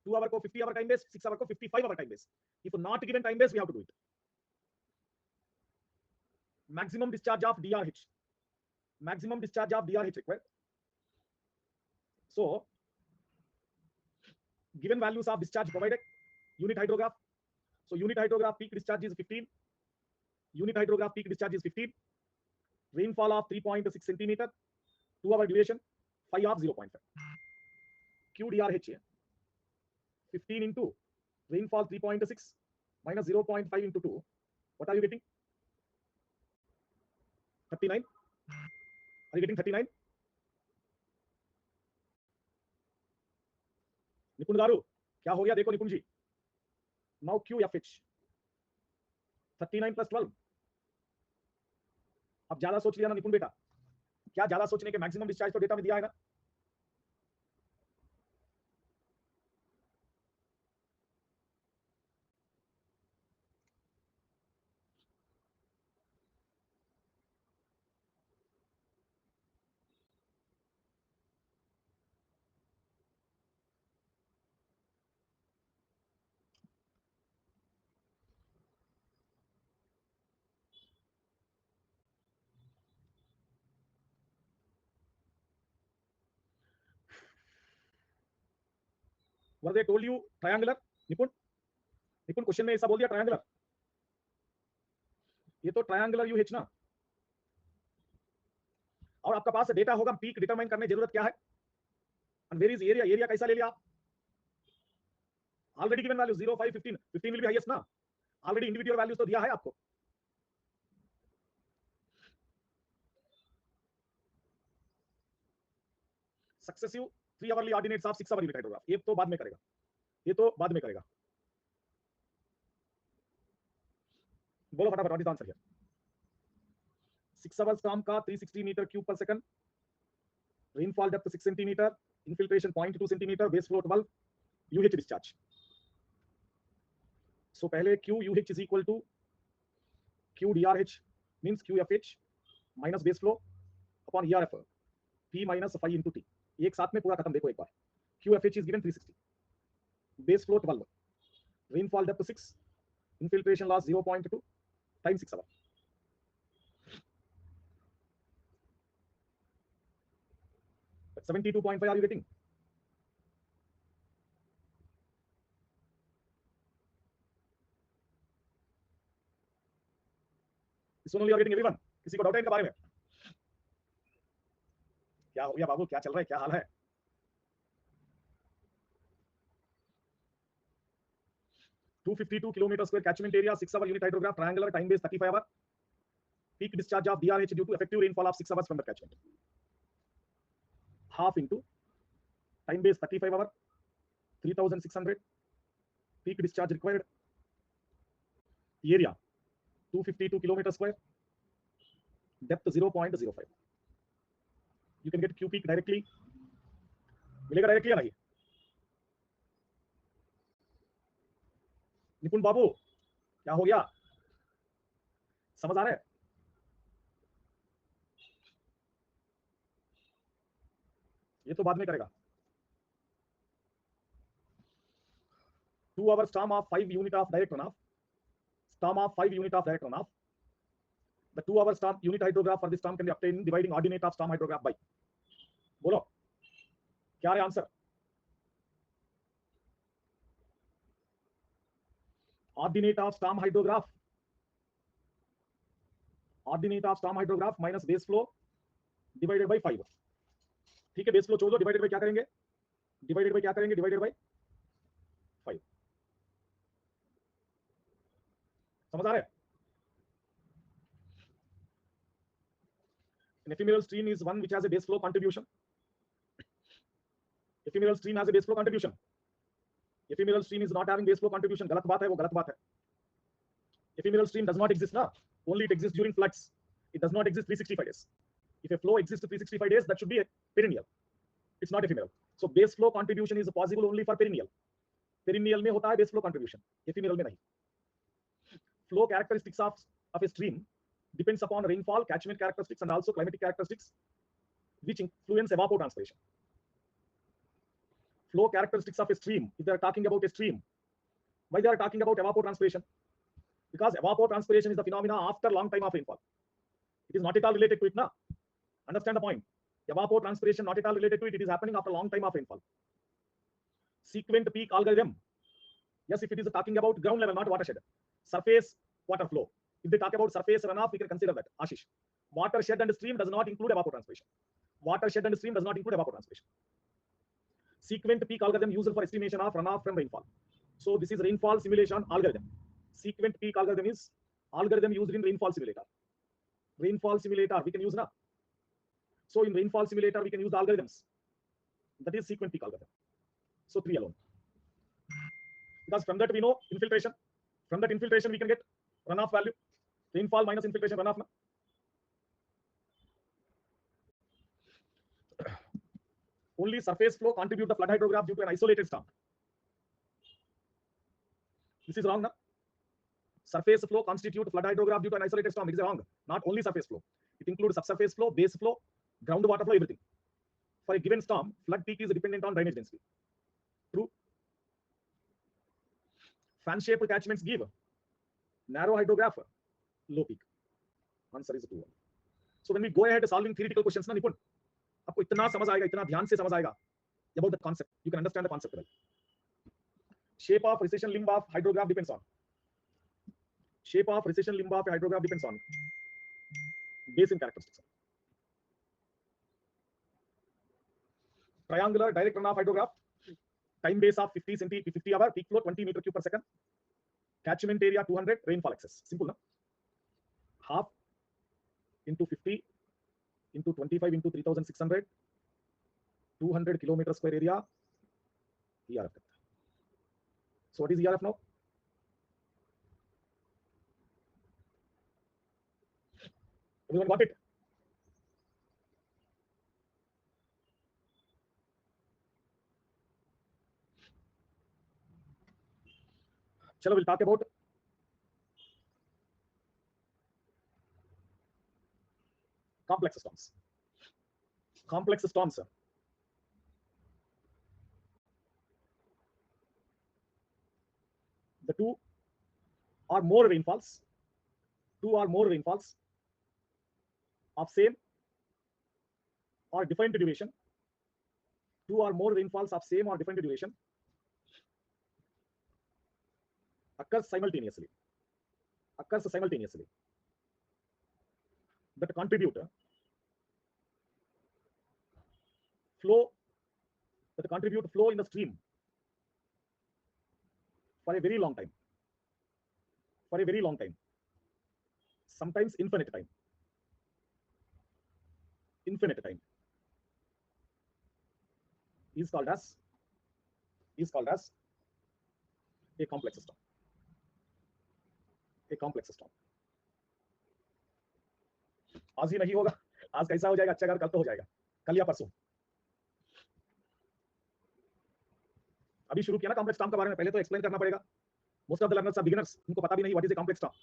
2 hour को 50 hour time base, 6 hour को 55 hour time base. If not given time base, we have to do it. Maximum discharge of DRH. Maximum discharge of DRH required. So, given values of discharge provided, unit hydrograph. So, unit hydrograph peak discharge is 15. Unit hydrograph peak discharge is 15. Rainfall of 3.6 centimeter. 2 hour duration, 5 of 0.5. QDRH here. 15 into rainfall 3.6 minus 0.5 into 2. What are you getting? 39. Are you getting 39? निपुण गारू क्या हो गया देखो निपुण जी. Now QFH 39 plus 12. अब ज्यादा सोच लिया ना निपुण बेटा. क्या ज्यादा सोचने के मैक्सिमम डिस्चार्ज तो डेटा में दिया है ना. What they told you triangular निपुण. निपुण क्वेश्चन में ऐसा बोल दिया ट्रायंगुलर. ये तो ट्रायंगुलर यूएच ना. और आपका पास डेटा होगा पीक डिटरमाइन करने जरूरत क्या है. And where is area. Area कैसा ले लिया आप. Already given value 0 5 15. 15 will be highest ना. ऑलरेडी इंडिविजुअल वैल्यूज तो दिया है आपको. Successive 3 hourly ordinates of 6 hour unit hydrograph. ये तो बाद में करेगा. ये तो बाद में करेगा. बोलो फटाफट what is answer here. 6 hour storm का 360 मीटर क्यूब पर second. Rainfall depth 6 centimeter. Infiltration 0.2 centimeter. Base flow 12. Uh discharge. So पहले QUH is equal to QDRH means QFH minus base flow upon ERF P minus 5 into T. एक साथ में पूरा खत्म देखो एक बार. QFH is given 360. Base flow 12. Rainfall depth 6. Infiltration loss 0.2 times 6 hour. But 72.5 are you getting? This one only you are getting everyone. किसी को doubt है इनके बारे में. क्या हो गया बाबू. क्या चल रहा है. क्या हाल है. (252 kilometer square catchment area, 6 hour unit hydrograph, triangular, time base 35 hour. Peak discharge of DRH due to effective rainfall of 6 hours from the catchment. Half into time base 35 hour, 3600. Peak discharge required. Area 252 kilometer square. Depth 0.05. You can get Q peak directly. मिलेगा directly या नहीं. निपुण बाबू क्या हो गया. समझ आ रहा है. ये तो बाद में करेगा. 2 hour storm of 5 unit of direct runoff. Storm of 5 unit of direct runoff. The 2 hour storm unit hydrograph for this storm can be obtained dividing ordinate of storm hydrograph by. बोलो क्या है answer. Ordinate of storm hydrograph. Ordinate of storm hydrograph minus base flow divided by 5. ठीक है. Base flow छोड़ दो. Divided by क्या करेंगे. Divided by क्या करेंगे. Divided by 5. समझ आ रहा है. An ephemeral stream is one which has a base flow contribution. Ephemeral stream has a base flow contribution. Ephemeral stream is not having base flow contribution. गलत बात है. वो गलत बात है. Ephemeral stream does not exist ना. Only it exists during floods. It does not exist 365 days. If a flow exists 365 days, that should be a perennial. It's not ephemeral. So base flow contribution is possible only for perennial. Perennial में होता है base flow contribution. Ephemeral में नहीं. Flow characteristics of a stream depends upon rainfall, catchment characteristics, and also climatic characteristics, which influence evapotranspiration. flow characteristics of a stream, if they are talking about a stream, why they are talking about evapotranspiration? Because evapotranspiration is the phenomena after long time of rainfall. It is not at all related to it now. Understand the point? Evapotranspiration not at all related to it. It is happening after long time of rainfall. Sequent peak algorithm. Yes, if it is talking about ground level, not watershed. Surface water flow. If they talk about surface runoff, we can consider that. Ashish. Watershed and stream does not include evapotranspiration. Watershed and stream does not include evapotranspiration. Sequent peak algorithm used for estimation of runoff from rainfall. So this is rainfall simulation algorithm. Sequent peak algorithm is algorithm used in rainfall simulator. Rainfall simulator we can use now. So in rainfall simulator we can use the algorithms. That is sequent peak algorithm. So 3 alone. Because from that we know infiltration. From that infiltration we can get runoff value. Rainfall minus infiltration runoff. Only surface flow contribute the flood hydrograph due to an isolated storm. This is wrong, na? Surface flow constitute flood hydrograph due to an isolated storm. It is wrong. Not only surface flow. It includes subsurface flow, base flow, groundwater flow, everything. For a given storm, flood peak is dependent on drainage density. True. Fan-shaped catchments give narrow hydrograph, low peak. Answer is 2. So when we go ahead solving theoretical questions, na Nipun, आपको इतना समझ आएगा, इतना ध्यान से समझ आएगा about the concept. You can understand the concept well. Shape of recession limb of hydrograph depends on. Shape of recession limb of hydrograph depends on basin characteristics. Triangular direct runoff hydrograph, time base of 50 hour, peak flow 20 meter cube per second, catchment area 200, rainfall excess. Simple, no? Half into 50 into 25 into 3600, 200 kilometer square area, ERF. So what is ERF now? Everyone got it? Chalo, we'll talk about complex storms. Complex storms. The two or more rainfalls of same or different duration. 2 or more rainfalls of same or different duration occurs simultaneously. That contribute flow in the stream for a very long time. Sometimes infinite time. Is called as a complex storm. आज ही नहीं होगा, आज कैसा हो जाएगा, अच्छा अगर कल तो हो जाएगा, कल या परसों। अभी शुरू किया ना कॉम्प्लेक्स स्टॉर्म के बारे में, पहले तो एक्सप्लेन करना पड़ेगा। Most of the learners are beginners, उनको पता भी नहीं what is a complex storm.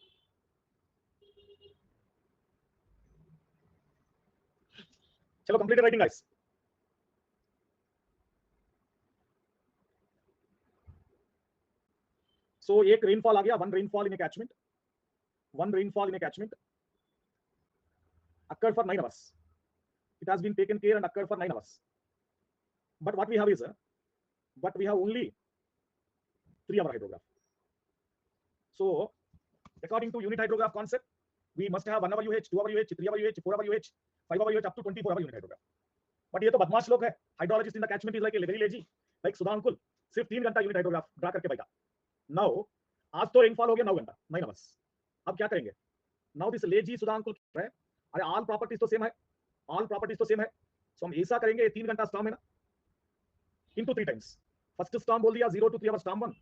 चलो कंप्लीटेड राइटिंग गाइस। सो एक रेनफॉल आ गया, one rainfall in a catchment occurred for 9 hours. It has been taken care and occurred for 9 hours. But what we have is only 3 hour hydrograph. So according to unit hydrograph concept, we must have 1 hour UH, 2 hour UH, 3 hour UH, 4 hour UH, 5 hour UH, up to 24 hour unit hydrograph. But ये तो बदमाश लोग है, hydrologist in the catchment is like a very lazy, like Sudha uncle, सिर्फ 3 घंटा unit hydrograph draw करके बैठा। Now आज तो रेनफॉल हो गया 9 घंटा, 9 hours. अब क्या करेंगे? Now this lazy Sudha uncle है, अरे ऑल प्रॉपर्टीज तो सेम है, सो हम ऐसा करेंगे, 3 घंटा स्टॉर्म है ना, इनटू 3 टाइम्स। फर्स्ट स्टॉर्म बोल दिया 0 to 3 hour storm 1,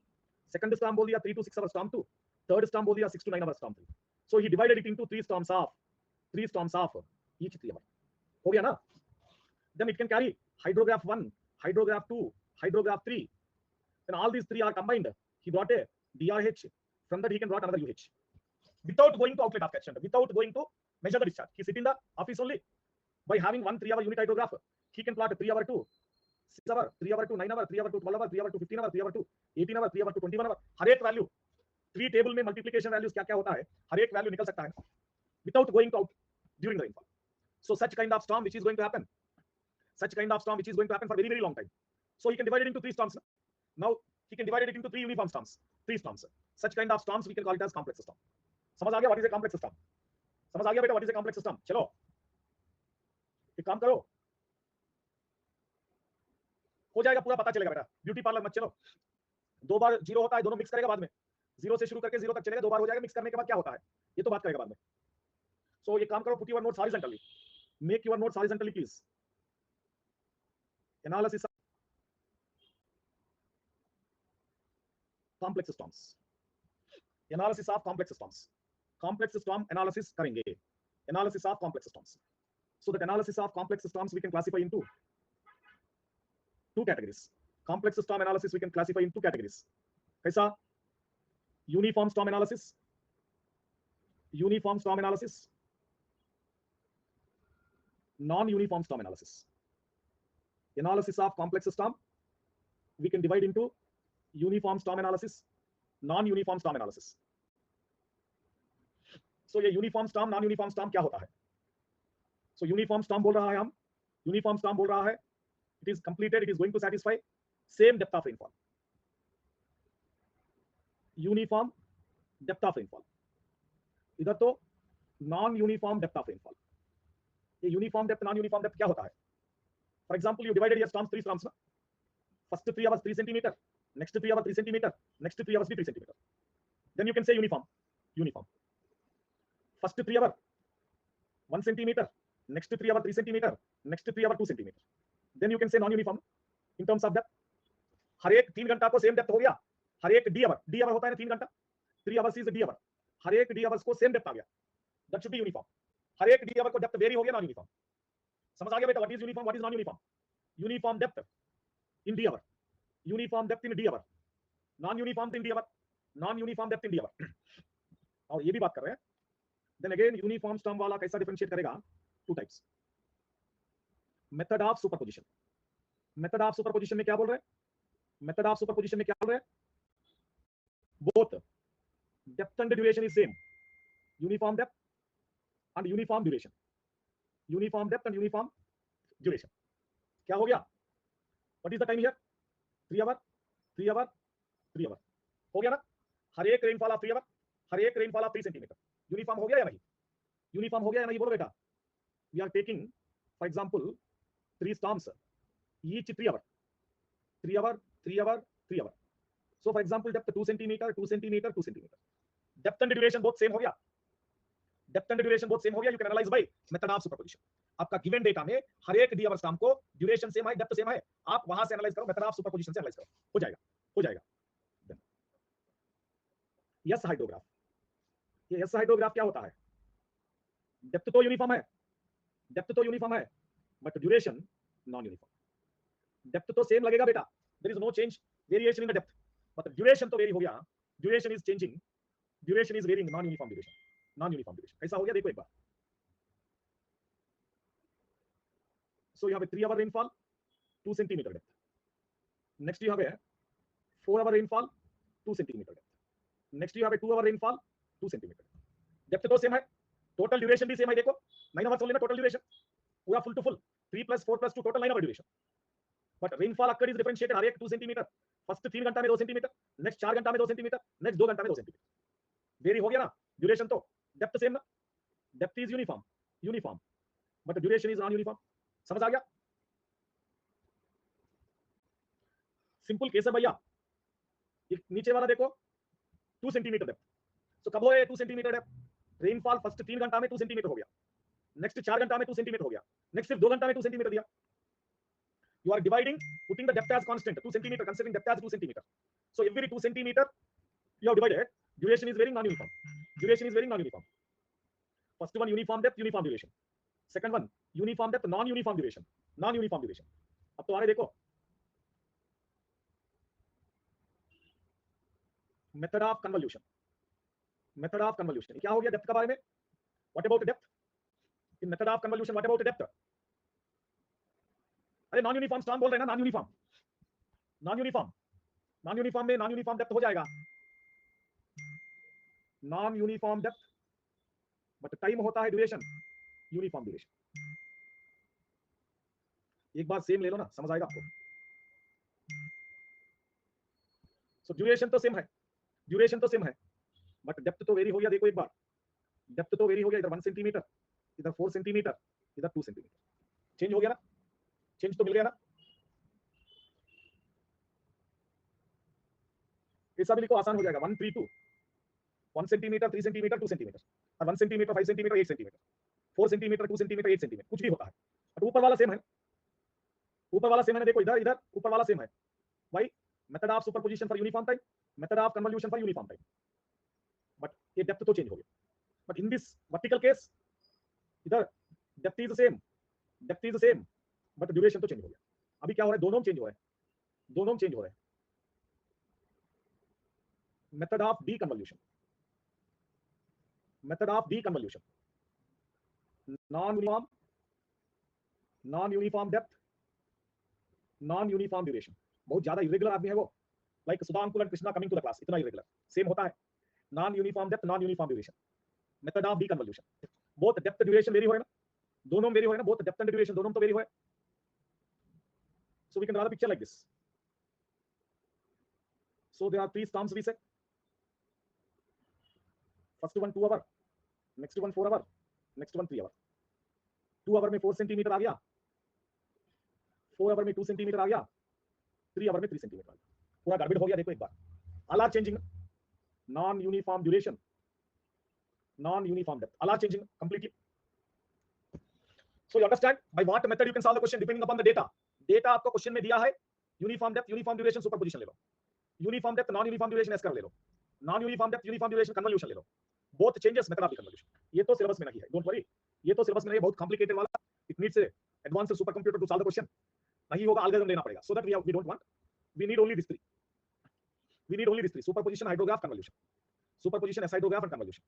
second storm बोल दिया 3 to 6 hour storm 2, third storm बोल दिया 6 to 9 hour storm 3. So he divided it into 3 storms of each 3 hour. हो गया ना? Then it can carry hydrograph 1, hydrograph 2, hydrograph 3. Then all these 3 are combined. He brought a DRH, from that he can brought another UH without going to outlet of catchment, without going to measure the discharge. He sit in the office only. By having 1 3 hour unit hydrograph, he can plot a 3 hour 2, 6 hour, 3 hour to 9 hour, 3 hour to 12 hour, 3 hour to 15 hour, 3 hour to 18 hour, 3 hour to 21 hour, हर एक value 3 table में multiplication values क्या क्या होता है, हर एक value निकल सकता है without going out during the rainfall. So such kind of storm which is going to happen, such kind of storm which is going to happen for very long time. So he can divide it into 3 storms. Now he can divide it into 3 uniform storms, 3 storms. Such kind of storms we can call it as complex storm. समझ आ गया what is a complex storm? समझ आ गया बेटा what is a complex storm? चलो एक काम करो, हो जाएगा पूरा, पता चलेगा बेटा. ब्यूटी पार्लर मत चलो, 2 बार 0 होता है, दोनों मिक्स करेगा बाद में, 0 से शुरू करके 0 तक चलेगा, 2 बार हो जाएगा, मिक्स करने के बाद क्या होता है ये तो बात करेगा बाद में. सो ये काम करो, put your notes horizontally, make your notes horizontally please. Analysis of complex storms, analysis of complex storms, complex storm analysis करेंगे, analysis of complex storms. So that analysis of complex storms we can classify into 2 categories. Complex storm analysis we can classify in 2 categories. कैसा? Uniform storm analysis, uniform storm analysis, non-uniform storm analysis. Analysis of complex storm we can divide into uniform storm analysis, non-uniform storm analysis. So ये uniform storm non-uniform storm क्या होता है? So uniform storm बोल रहा है हम, uniform storm बोल रहा है it is completed, it is going to satisfy same depth of rainfall, uniform depth of rainfall. इधर तो non-uniform depth of rainfall. ये uniform depth non-uniform depth क्या होता है? For example, you divided your storms 3 storms. Na? First 3 hours 3 centimeter, next 3 hours 3 centimeter, next 3 hours 3 centimeter. Then you can say uniform. Uniform. First 3 hours 1 centimeter, next 3 hours 3 centimeter, next 3 hours 2 centimeter. Then you can say non-uniform in terms of depth. हर एक 3 घंटा को same depth हो गया, हर एक D our होता है ना 3 घंटा, 3 hours is डी आवर, हर एक डी आवर्स को सेम डेप्थ आ गया, दैट शुड बी यूनिफॉर्म. हर एक डी आवर को डेप्थ वेरी हो गया, नॉन यूनिफॉर्म. समझ आ गया बेटा what is uniform, what is non uniform? Uniform depth in D hour, uniform depth in D hour, non uniform in D hour, non uniform depth in D hour. और ये भी बात कर रहे हैं. देन अगेन यूनिफॉर्म स्टॉर्म वाला कैसा differentiate करेगा? 2 types. Method of superposition. Method of superposition में क्या बोल रहे हैं? मेथड ऑफ सुपरपोजिशन में क्या बोल रहे हैं? Both depth and duration is same, uniform depth and uniform duration, uniform depth and uniform duration. क्या हो गया? What is the time here? 3 hour 3 hour 3 hour हो गया ना. हर एक रेनफॉल ऑफ 3 आवर, हर एक रेनफॉल ऑफ 3 सेंटीमीटर. यूनिफॉर्म हो गया या नहीं? यूनिफॉर्म हो गया या नहीं बोलो बेटा. We are taking for example 3 storms, each 3 hour 3 hour 3 hour 3 hour. So for example depth 2 centimetre 2 centimetre 2 centimetre. Depth and duration both same हो गया, depth and duration both same हो गया. You can analyse by method of superposition. आपका given data में हर एक D hour storm को duration same है, डेप्थ सेम है, आप वहां से एनालाइज करो, मेथड ऑफ सुपरपोजिशन से एनालाइज करो, हो जाएगा, हो जाएगा. Yes hydrograph. ये यस हाइड्रोग्राफ क्या होता है? डेप्थ तो यूनिफॉर्म है, डेप्थ तो यूनिफॉर्म है, but duration non uniform. Depth तो सेम लगेगा बेटा, there is no change variation in the depth, but duration तो वेरी हो गया, duration is changing, duration is varying, non uniform duration, non uniform duration. कैसा हो गया देखो एक बार. So you have a 3 hour rainfall, 2 centimeter depth. Next you have a 4 hour rainfall, 2 centimeter depth. Next you have a 2 hour rainfall, 2 centimeter. Depth तो same है, total duration भी same है. देखो 9 hours only ना टोटल ड्यूरेशन, पूरा full to full 3 + 4 + 2 total 9 hour duration. But rainfall occur is differentiated, हर एक 2 centimetre. First 3 घंटा में 2 सेंटीमीटर, नेक्स्ट 4 घंटा में 2 सेंटीमीटर, नेक्स्ट 2 घंटा में 2 सेंटीमीटर. वेरी हो गया ना ड्यूरेशन. तो डेप्थ सेम ना, depth is uniform, uniform, but duration is non uniform. समझ आ गया? सिंपल केस है भैया. नीचे वाला देखो 2 सेंटीमीटर डेप्थ. सो कब हो 2 सेंटीमीटर डेप्थ? रेनफॉल फर्स्ट 3 घंटा में 2 सेंटीमीटर हो गया, नेक्स्ट 4 घंटा में 2 सेंटीमीटर हो गया, नेक्स्ट सिर्फ 2 घंटा में 2 सेंटीमीटर दिया. You are dividing, putting the depth as constant 2 centimetre, considering depth as 2 centimetre. So every 2 centimetre you have divided, duration is varying, non uniform, duration is varying, non uniform. First one uniform depth, uniform duration. Second one uniform depth, non uniform duration, non uniform duration. अब तो आ रहे देखो method of convolution. Method of convolution क्या हो गया depth के बारे में? What about depth in method of convolution? What about depth? अरे नॉन यूनिफॉर्म स्टॉर्म बोल रहे हैं ना, non uniform, non uniform, non uniform में नॉन यूनिफॉर्म डेप्थ हो जाएगा, non uniform depth, but time होता है ड्यूरेशन, यूनिफॉर्म ड्यूरेशन। एक बार सेम ले लो ना, समझ आएगा आपको। सो ड्यूरेशन तो सेम है, ड्यूरेशन तो सेम है, बट डेप्थ तो वेरी हो गया। देखो एक बार, डेप्थ तो वेरी हो गया, इधर 1 सेंटीमीटर, इधर 4 सेंटीमीटर, इधर 2 सेंटीमीटर, चेंज हो गया ना, चेंज तो मिल गया ना। ऐसा भी लिखो, आसान हो जाएगा, 132, 1 सेंटीमीटर, 3 सेंटीमीटर, 2 सेंटीमीटर, और 1 centimetre, 5 centimetre, 8 centimetre, 4 centimetre, 2 centimetre, 8 centimetre, कुछ भी होता है, बट ऊपर वाला सेम है, ऊपर वाला सेम है। देखो इधर इधर ऊपर वाला सेम है भाई। Method of superposition for uniform time, method of convolution for uniform time, but ये डेप्थ तो चेंज हो गया। But in this vertical case, इधर depth is same, depth is same, but duration तो चेंज हो गया। अभी क्या हो रहा है, दोनों चेंज हो रहे हैं, दोनों चेंज हो रहे हैं। Method of deconvolution, method of deconvolution, non uniform depth, non uniform duration. बहुत ज्यादा इरेगुलर आदमी है वो, like Sudha Ankul and Krishna coming to the class, इतना इरेगुलर सेम होता है। Non uniform depth, non uniform duration, method of deconvolution. Both depth duration vary हो रहे ना, दोनों वेरी हो रहे ना, बोथ डेप्थ एंड ड्यूरेशन दोनों तो वेरी हो रहे। So we can draw the picture like this. So there are 3 storms we said. First one 2 hour, next one 4 hour, next one 3 hour. 2 hour में 4 सेंटीमीटर आ गया, 4 hour में 2 centimetre आ गया, 3 hour में 3 centimetre आ गया, पूरा गड़बड़ हो गया। देखो एक बार, all are changing, non uniform duration, non uniform depth, all are changing completely. So you understand by what method you can solve the question depending upon the data. Data आपको question में दिया है, uniform depth, uniform duration, superposition ले लो, uniform depth, non uniform duration S curve ले लो, non uniform depth, uniform duration convolution ले लो, both changes method of convolution. ये तो सिलेबस में नहीं है, डोंट वरी, ये तो सिलेबस में नहीं है, बहुत कॉम्प्लिकेटेड वाला, it needs advance super computer to solve the question, नहीं होगा, एल्गोरिथम लेना पड़ेगा। So that we don't want, we need only this 3, we need only this 3, superposition, hydrograph, convolution, superposition, S hydrograph and convolution.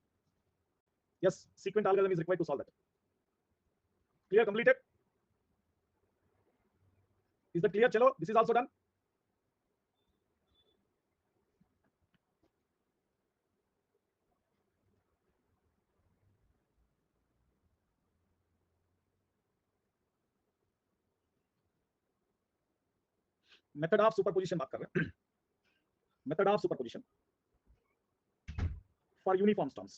Yes, sequent algorithm is required to solve that. Clear, completed? Is that clear? चलो, this is also done. Method of superposition बात कर रहे हैं, method of superposition for uniform storms.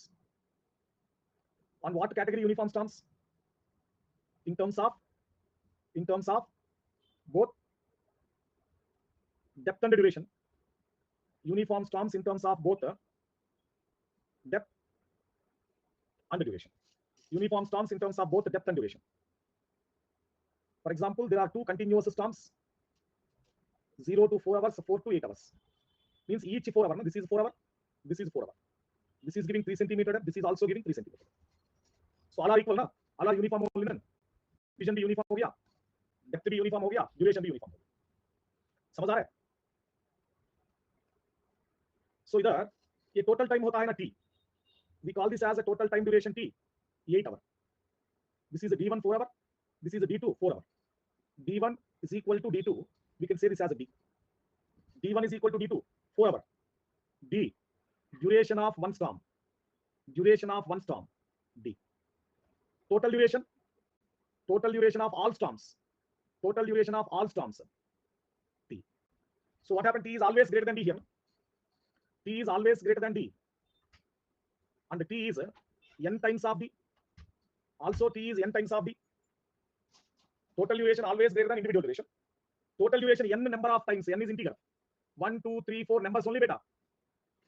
On what category uniform storms? In terms of both depth and duration. Uniform storms in terms of both depth and duration. Uniform storms in terms of both depth and duration. For example, there are 2 continuous storms, 0 to 4 hours, 4 to 8 hours. Means each 4 hour, no? This is 4 hour, this is 4 hour. This is giving 3 centimeter depth, this is also giving 3 centimeter. So all are equal ना, all are uniform only ना, division भी uniform हो गया, depth भी uniform हो गया, duration भी uniform हो गया। समझ आ रहा है? सो इधर ये टोटल टाइम होता है ना T, we call this as a total time duration T, 8 hour. This is a D1 4 hour, this is a D2 4 hour. D1 is equal to D2, we can say this as a D. D1 is equal to D2 4 hour. D, duration of one storm, duration of one storm, D. Total duration of all storms, total duration of all storms, T. So what happened? T is always greater than D here. T is always greater than D, and T is n times of D. Also T is n times of D. Total duration always greater than individual duration. Total duration n number of times, n is integer, 1 2 3 4 numbers only beta.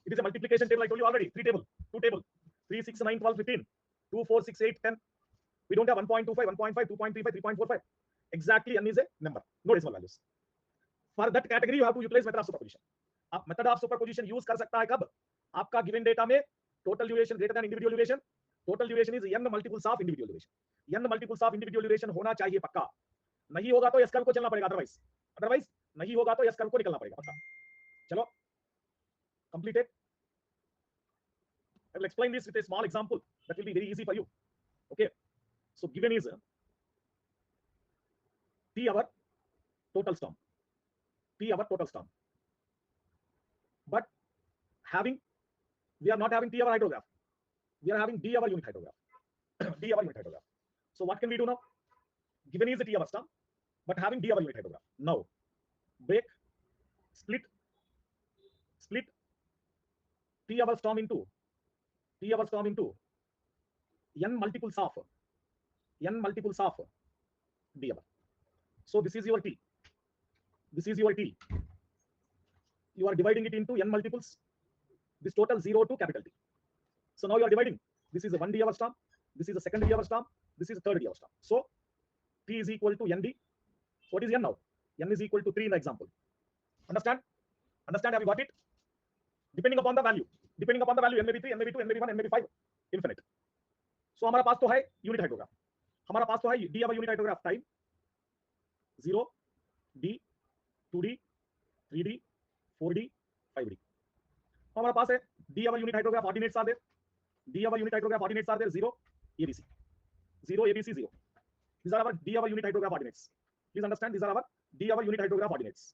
It is a multiplication table, I told you already, 3 table, 2 table, 3 6 9 12 15, 2 4 6 8 10. We don't have 1.25 1.5 2.35 3.45. Exactly n is a number, no decimal values. For that category you have to utilize method of superposition. आप method of superposition use कर सकता है कब? आपका given data में total duration greater than individual duration. Total duration is n multiples of individual duration. n multiples of individual duration होना चाहिए पक्का, नहीं होगा तो S कर्व को चलना पड़ेगा, अदरवाइज नहीं होगा तो S कर्व को निकलना पड़ेगा पक्का। चलो, completed. I will explain this with a small example that will be very easy for you. Okay, so given is T hour, total storm, T our total storm. But we are not having T our hydrograph. We are having D our unit hydrograph. D our unit hydrograph. So what can we do now? Given is a T our storm, but having D our unit hydrograph. Now, break, split T our storm into n multiples of D our. So this is your T. This is your T. You are dividing it into n multiples. This total 0 to capital T. So now you are dividing. This is a 1 D hour storm. This is a second D hour storm. This is a third D hour storm. So T is equal to ND. What is N now? N is equal to 3 in the example. Understand? Understand? Have you got it? Depending upon the value. N may be 3, N may be 2, N may be 1, N may be 5. Infinite. So हमारा पास तो है unit hydrograph. हमारा पास तो है D hour unit hydrograph time 0 D 2D 3D 4D 5D. हमारा पास है D hour unit hydrograph ordinates are there. D our unit hydrograph ordinates are there 0 ABC 0 ABC 0. These are our D our unit hydrograph ordinates. Please understand, these are our D our unit hydrograph ordinates.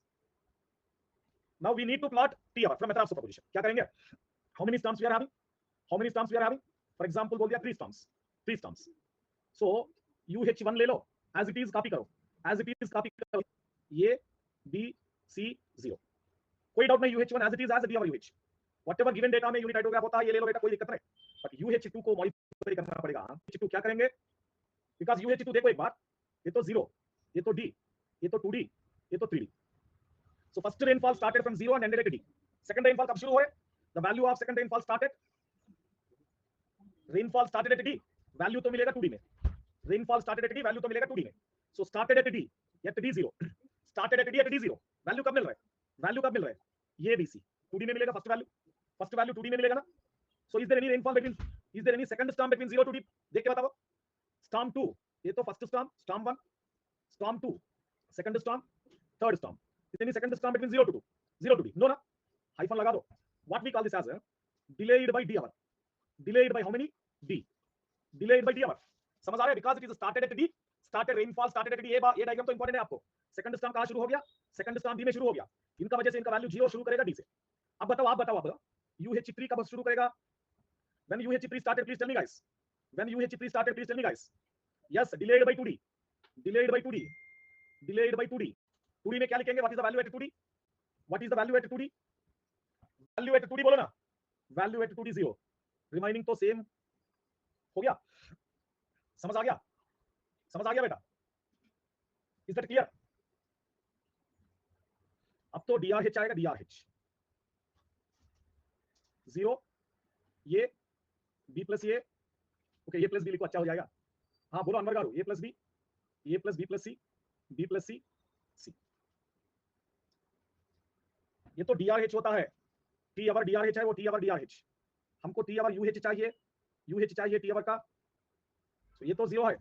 Now we need to plot T our from method of superposition. क्या करेंगे? How many storms we are having? For example बोल दिया 3 storms. So UH1 ले लो, as it is copy करो. A B C 0. कोई doubt नहीं, UH1 as it is as D our UH. Whatever given data में unit hydrograph होता है ये ले लो बेटा, कोई दिक्कत नहीं. बट UH2 को मॉडिफाई करना पड़ेगा. UH2 क्या करेंगे? बिकॉज UH2 देखो एक बार, ये तो 0, ये तो D, ये तो 2D, ये तो 3D. So first rainfall started from 0 and ended at D. Second rainfall कब शुरू हुए? The value of second rainfall started at D. Value तो मिलेगा 2D में. Rainfall started at D, value तो मिलेगा 2D में. So started at D, at D0. Started at D at D0. Value कब मिल रहा है? ये BC. 2D में मिलेगा फर्स्ट वैल्यू 2D में मिलेगा ना. So is there any rainfall between, is there any second storm between 0 to D? देख के बताओ. Storm 2, ये तो first storm 1, storm 2, second storm, third storm. Is there any second storm between 0 to D? No ना. Hyphen लगा दो. What we call this as a delayed by D hour. Delayed by how many? D. Delayed by D hour. समझ आ रहा है? Because it is started at D. Rainfall started at D. ये diagram तो important है आपको. Second storm कहां शुरू हो गया? सेकंड स्टॉर्म डी में शुरू हो गया. इनका वजह से इनका वैल्यू 0 शुरू करेगा डी से. अब बताओ UH3 कब शुरू करेगा? When UH3 started, please tell me guys. Yes, delayed by 2D. 2D में क्या लिखेंगे? What is the value at 2D? Value at 2D बोलो ना. Value at 2D 0. Remaining तो सेम हो गया. समझ आ गया बेटा? Is that clear? अब तो DRH आएगा. DRH 0, ये B प्लस ये, ओके, ये प्लस बी लिखो, अच्छा हो जाएगा. हाँ बोलो अनवर गारू. A plus B plus C, B plus C, C. ये तो DRH होता है. T आवर DRH है, वो T आवर DRH. हमको T आवर UH चाहिए T आवर का. तो ये तो 0 है.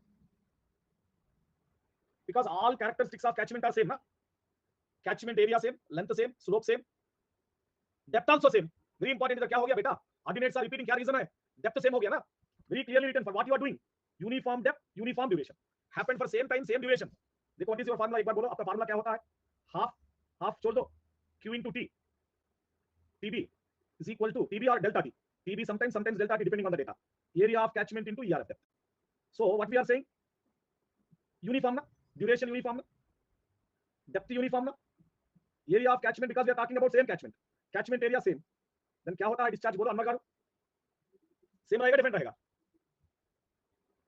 Because all characteristics of catchment are same ना. Catchment area same, length same, slope same, depth also same. Very important. क्या हो गया बेटा? Ordinates are repeating. क्या reason है? Depth same हो गया ना. Very clearly written for what you are doing. Uniform depth, uniform duration. Happened for same time, same duration. देखो what is your formula? एक बार बोलो. आपका formula क्या होता है? half छोड़ दो. Q into T. TB is equal to TB or delta T. TB sometimes delta T depending on the data. Area of catchment into ERF depth. So what we are saying? Uniform ना. Duration uniform ना. Depth uniform ना. Area of catchment, because we are talking about same catchment. Catchment area same. Then क्या होता है? Discharge बोलो अनवर गारू. Same रहेगा, different रहेगा?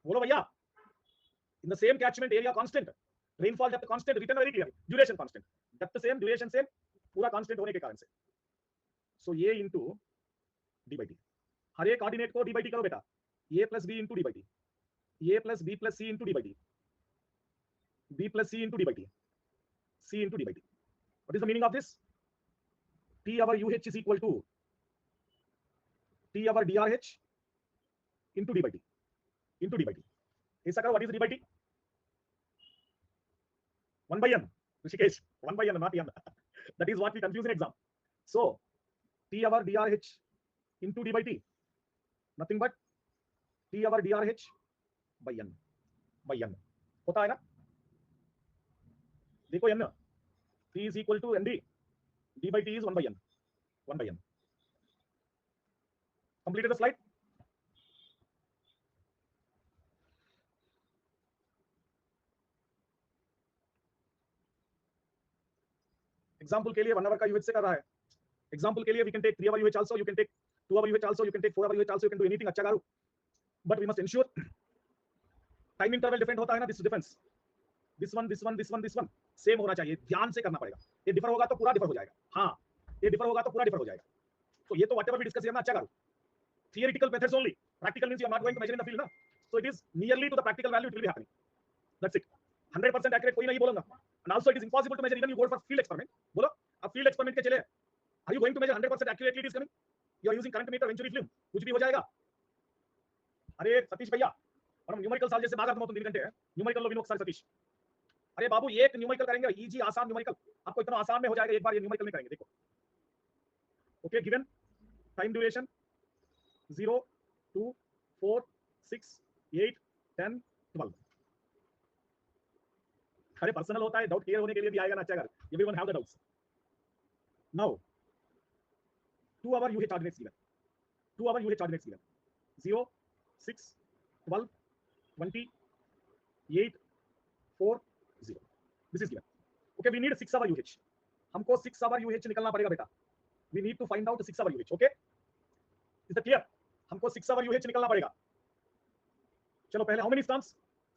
बोलो भैया. In the same catchment area constant, rainfall depth constant, written very clearly. Duration constant, depth same, duration same, पूरा constant होने के कारण से. So ये into d by t. हर एक कोऑर्डिनेट को d by t करो बेटा. A plus b into d by t. A plus b plus c into d by t. B plus c into d by t. C into d by t. What is the meaning of this? T our UH is equal to T our DRH into d by t. ऐसा करो. What is d by t? 1 by n. Rishikesh, 1 by n, not n. That is what we confuse in exam. So T our DRH into d by t, nothing but T our DRH by n. होता है ना. देखो n, T is equal to ND. D by T is 1 by N. 1 by N. Completed the slide? Example के लिए 1 our का UH से कर रहा है. एग्जाम्पल के लिए we can take 3 hour uh also, you can take 2 hour uh also, you can take 4 hour uh also, you can do anything. अच्छा गारू, but we must ensure time interval different होता है ना. This difference, this one same होना चाहिए. ध्यान से करना पड़ेगा. ये डिफर होगा तो पूरा डिफर हो जाएगा. हाँ, ये डिफर होगा तो पूरा डिफर हो जाएगा. तो ये तो व्हाटएवर वी डिस्कस करना. अच्छा गारू, theoretical methods only. Practical means you are not going to measure in the field, na. So it is nearly to the practical value it will be happening. That's it. 100% accurate कोई नहीं बोलूंगा. And also it is impossible to measure even you go for field experiment. बोलो, अब field experiment के चले, are you going to measure 100% accurately it is coming? You are using current meter, venturi film, कुछ भी हो जाएगा. अरे सतीश भैया, और हम न्यूमेरिकल साल जैसे भागा तुम 3 घंटे है न्यूमेरिकल लो विनोद सर सतीश. अरे बाबू एक न्यूमेरिकल करेंगे, इजी आसान न्यूमेरिकल, आपको इतना आसान में हो जाएगा. एक बार ये न्यूमेरिकल में करेंगे, देखो. Okay, given time duration 0, 2, 4, 6, 8, 10, 12. अरे पर्सनल होता है, डाउट क्लियर होने के लिए भी आएगा ना. अच्छा, everyone have the doubts. Now 2 hour UH ordinates given, 2 hour UH ordinates given 0, 6, 12, 20, 8, 4, 0. This is given. Okay, we need 6 hour UH. हमको 6 आवर यूएच निकलना पड़ेगा बेटा. We need to find out 6 hour UH. Okay, is the clear? हमको 6 hour UH निकलना पड़ेगा. चलो पहले how many storms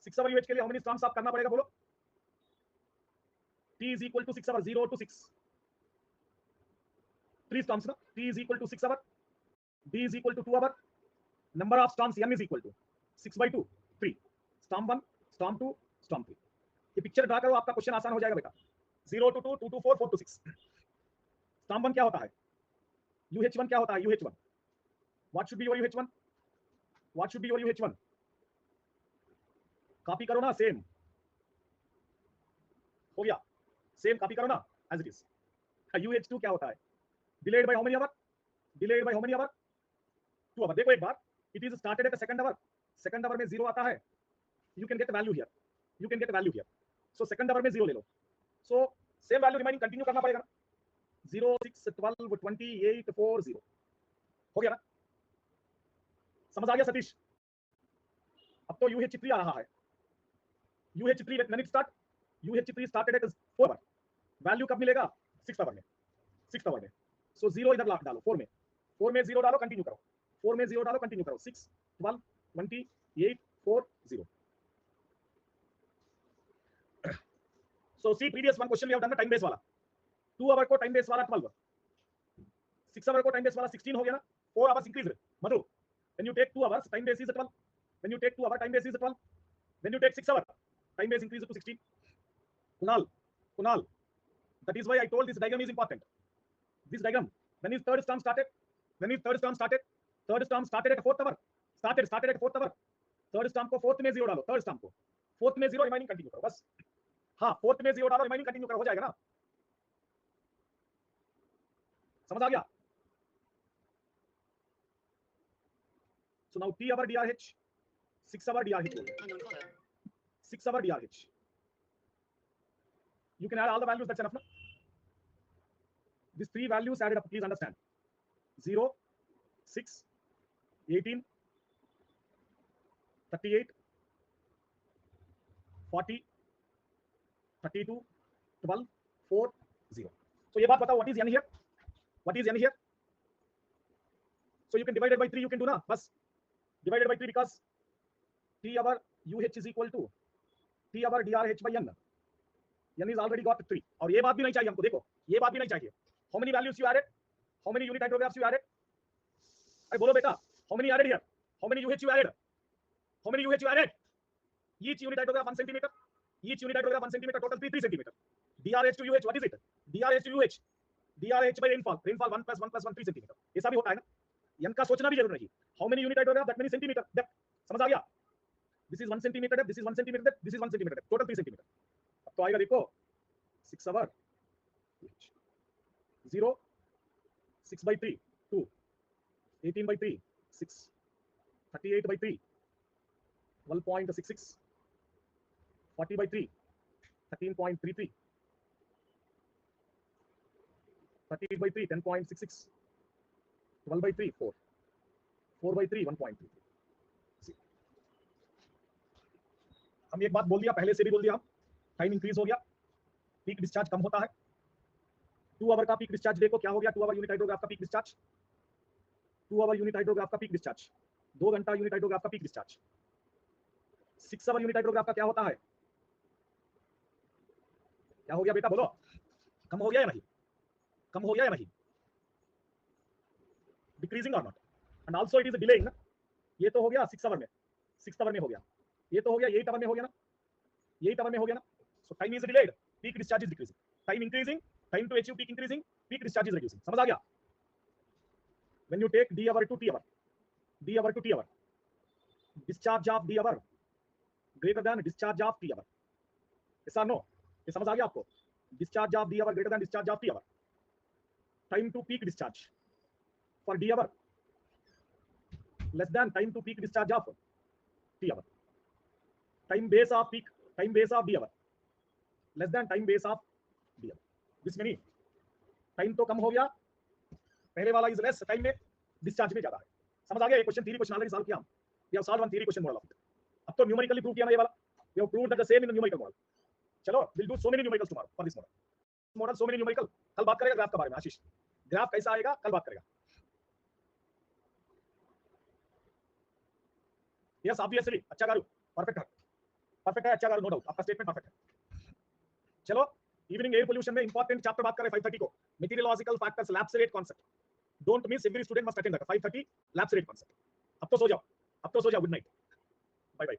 6 hour UH के लिए हाउ मेनी स्टर्म्स आप करना पड़ेगा, बोलो. T is equal to 6 hour, 0 to 6. 3 storms, na? T is equal to 6 hour. D is equal to 2 hour. Number of storms N is equal to 6 by 2, 3. Storm 1, storm 2, storm 3. ये picture draw करो, आपका question आसान हो जाएगा बेटा. 0 to 2, 2 to 4, 4 to 6. Storm 1 क्या होता है? UH1 क्या होता है? UH1. What should be your UH1? What should be your UH1? Copy करो ना, सेम हो गया. सेम कॉपी करो ना एज इट इज. UH2 क्या होता है? Delayed by how many hour? Delayed by how many hour? 2 hour. देखो एक बार, it is started at the second hour. Second hour में 0 आता है. You can get value here, you can get value here. So second hour में 0 ले लो. So same value remaining continue करना पड़ेगा ना. 0, 6, 12, 20, 8, 4, 0 हो गया ना. समझ आ गया सतीश? अब तो UH3 आ रहा है. UH3 when it start, UH3 started at 4 hour. Value कब मिलेगा? 6 आवर में. 6 आवर में. सो 0 इधर डालो 4 में. 4 में 0 डालो, कंटिन्यू करो. 4 में 0 डालो, कंटिन्यू करो. 6, 12, 20, 8, 4, 0. So see previous one question we have done the time base वाला. 2 आवर को टाइम बेस वाला 12, 6 आवर को टाइम बेस वाला 16 हो गया ना. 4 hours increase. Madhu, when you take 2 hours time base is 12. When you take 2 hour time base is 12. When you take 6 hour time base increase to 16. Kunal, that is why I told this diagram is important. This diagram, when is third storm started? When is third storm started? Third storm started at 4th hour. Started at 4th hour. Third storm को 4th में 0 डालो. Third storm को 4th में 0 remaining continue करो बस. हाँ, 4th में 0 डालो, रिमाइनिंग कंटिन्यू करो, हो जाएगा ना. समझ आ गया? So now T hour DRH, 6 hour DRH, 6 hour DRH. You can add all the values, that's enough, no? These 3 values added up, please understand. 0, 6, 18, 38, 40, 32, 12, 4, 0. So ये बात बताओ, what is N here? What is N here? So you can divide it by 3, you can do na, बस divided by 3 because T hour UH is equal to T hour DRH by N. N is already got 3. और ये बात भी नहीं चाहिए हमको. देखो ये बात भी नहीं चाहिए. How many values you added? How many unit hydrographs you added? अरे बोलो बेटा, how many added here? How many UH you added? How many UH you added? Each unit hydrograph 1 centimeter. Each unit hydrograph 1 centimeter. Total 3 centimeter. DRH to UH, what is it? DRH to UH. DRH by rainfall. Rainfall 1 plus 1 plus 1 3 centimeter. ऐसा भी होता है ना. N का सोचना भी जरूरी नहीं. How many unit hydrograph? That many centimeter depth. समझ आ गया? This is 1 centimeter depth. This is 1 centimeter depth. This is 1 centimeter depth. Total 3 centimeter. अब तो आएगा देखो 6 hour 0, 6 by 3 2, 18 by 3 6, 38 by 3 12.66, 40 by 3 13.33, 38 by 3 10.66, 12 by 3 4, 4 by 3 1.33। हम एक बात बोल दिया, पहले से भी बोल दिया, हम टाइम इंक्रीज हो गया, पीक डिस्चार्ज कम होता है। 2 आवर का पीक डिस्चार्ज देखो क्या हो गया, 2 आवर यूनिट हाइड्रोग्राफ का peak discharge, 2 hour unit hydrograph का पीक डिस्चार्ज, 2 घंटा यूनिट हाइड्रोग्राफ का peak discharge. 6 hour unit hydrograph का क्या होता है, क्या हो गया बेटा बोलो, कम हो गया या नहीं, कम हो गया या नहीं, डिक्रीजिंग और not, and also it is delaying ना, ये तो हो गया 6 आवर में, 6 आवर में हो गया, ये तो हो गया 8 आवर में हो गया ना, 8 आवर में हो गया ना, so time is delayed, peak discharge is decreasing, time increasing, time to achieve peak increasing, peak discharge is reducing. समझ आ गया? When you take D hour to T hour, D hour to T hour, discharge of D hour greater than discharge of T hour, yes और no, ये समझ आ गया आपको? Discharge of D hour greater than discharge of T hour, time to peak discharge for d hour less than time to peak discharge of t hour, time base of peak, time base of d hour less than time base of d hour, this means time तो कम हो गया, पहले वाला is less, time में discharge में ज्यादा है। समझ आ गया? ये question theory question already solve किया हम, we have solved one theory question model of it. अब तो न्यूमेरिकली प्रूव किया ना ये वाला, we have proved the same in the numerical model. चलो will do so many numericals tomorrow for this model, so many numerical. कल बात करेगा ग्राफ के बारे में आशीष, ग्राफ कैसा आएगा कल बात करेगा। यस ऑब्वियसली, अच्छा गारू, परफेक्ट है, परफेक्ट है, अच्छा गारू, नो डाउट, आपका स्टेटमेंट परफेक्ट है। चलो इवनिंग एयर पोल्यूशन में इंपॉर्टेंट चैप्टर बात कर रहे हैं 5:30 को, मेटीरियोलॉजिकल फैक्टर्स लैब से rate concept, don't miss, every student must attend that 5:30 lab से रेट कॉन्सेप्ट। अब तो सो जाओ, अब तो सो जाओ, गुड नाइट, बाय बाय।